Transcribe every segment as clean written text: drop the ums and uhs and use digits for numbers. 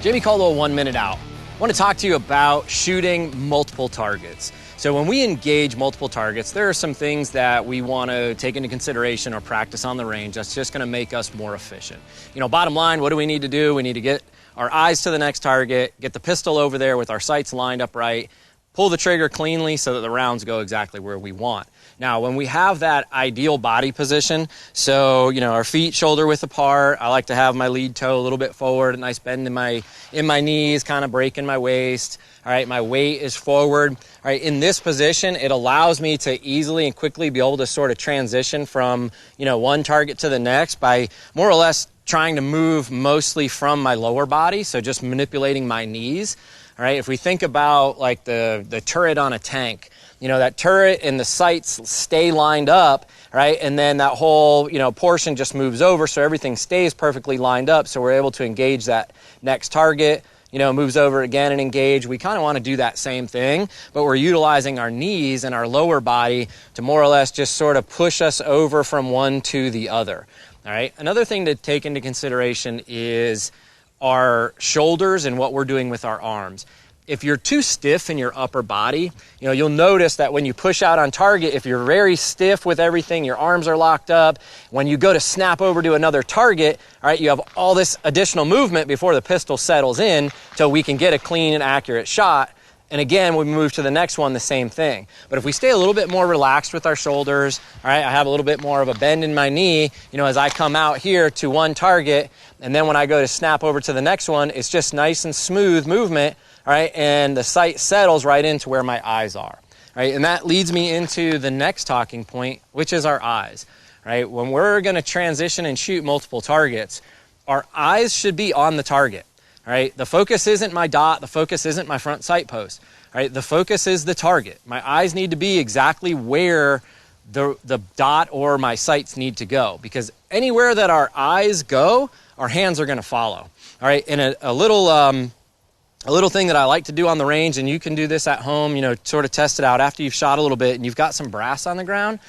Jamey Caldwell, 1 minute out. I want to talk to you about shooting multiple targets. So when we engage multiple targets, there are some things that we want to take into consideration or practice on the range that's just going to make us more efficient. You know, bottom line, what do we need to do? We need to get our eyes to the next target, get the pistol over there with our sights lined up right, pull the trigger cleanly so that the rounds go exactly where we want. Now, when we have that ideal body position, so, you know, our feet shoulder width apart, I like to have my lead toe a little bit forward, a nice bend in my knees, kind of breaking my waist. All right, my weight is forward. All right, in this position, it allows me to easily and quickly be able to sort of transition from, you know, one target to the next by more or less trying to move mostly from my lower body, so just manipulating my knees. All right, if we think about like the turret on a tank, you know, that turret and the sights stay lined up, right? And then that whole, you know, portion just moves over so everything stays perfectly lined up so we're able to engage that next target, you know, moves over again and engage. We kind of want to do that same thing, but we're utilizing our knees and our lower body to more or less just sort of push us over from one to the other. All right, another thing to take into consideration is our shoulders and what we're doing with our arms. If you're too stiff in your upper body, you know, you'll notice that when you push out on target, if you're very stiff with everything, your arms are locked up. When you go to snap over to another target, all right, you have all this additional movement before the pistol settles in till we can get a clean and accurate shot. And again, when we move to the next one, the same thing. But if we stay a little bit more relaxed with our shoulders, all right, I have a little bit more of a bend in my knee, you know, as I come out here to one target, and then when I go to snap over to the next one, it's just nice and smooth movement, all right, and the sight settles right into where my eyes are, right? And that leads me into the next talking point, which is our eyes, right? When we're going to transition and shoot multiple targets, our eyes should be on the target. All right, the focus isn't my dot, the focus isn't my front sight post. All right, the focus is the target. My eyes need to be exactly where the dot or my sights need to go, because anywhere that our eyes go, our hands are going to follow. All right, and a little thing that I like to do on the range, and you can do this at home, you know, sort of test it out after you've shot a little bit and you've got some brass on the ground.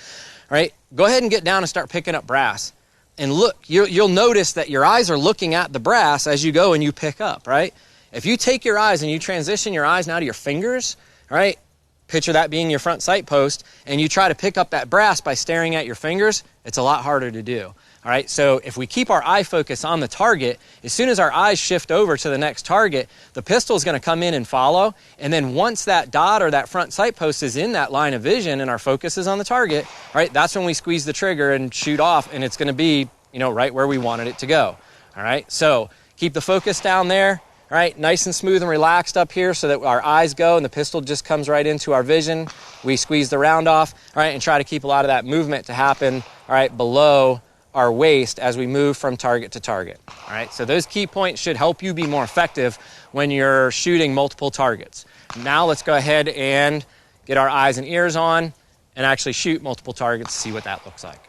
All right, go ahead and get down and start picking up brass. And look, you'll notice that your eyes are looking at the brass as you go and you pick up, right? If you take your eyes and you transition your eyes now to your fingers, all right, picture that being your front sight post, and you try to pick up that brass by staring at your fingers, it's a lot harder to do. All right, so if we keep our eye focus on the target, as soon as our eyes shift over to the next target, the pistol is going to come in and follow, and then once that dot or that front sight post is in that line of vision and our focus is on the target, all right, that's when we squeeze the trigger and shoot off, and it's going to be, you know, right where we wanted it to go. All right, so keep the focus down there, all right, nice and smooth and relaxed up here so that our eyes go and the pistol just comes right into our vision. We squeeze the round off, all right, and try to keep a lot of that movement to happen, all right, below our waist as we move from target to target. All right, so those key points should help you be more effective when you're shooting multiple targets. Now let's go ahead and get our eyes and ears on and actually shoot multiple targets to see what that looks like.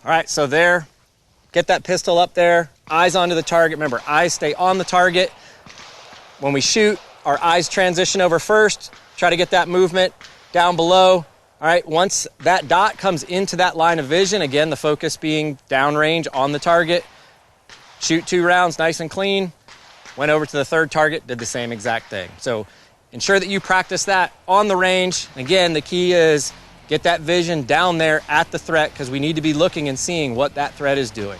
All right, so there, get that pistol up there, eyes onto the target. Remember, eyes stay on the target. When we shoot, our eyes transition over first. Try to get that movement down below. All right, once that dot comes into that line of vision, again, the focus being downrange on the target, shoot 2 rounds nice and clean. Went over to the third target, did the same exact thing. So ensure that you practice that on the range. Again, the key is get that vision down there at the threat, because we need to be looking and seeing what that threat is doing.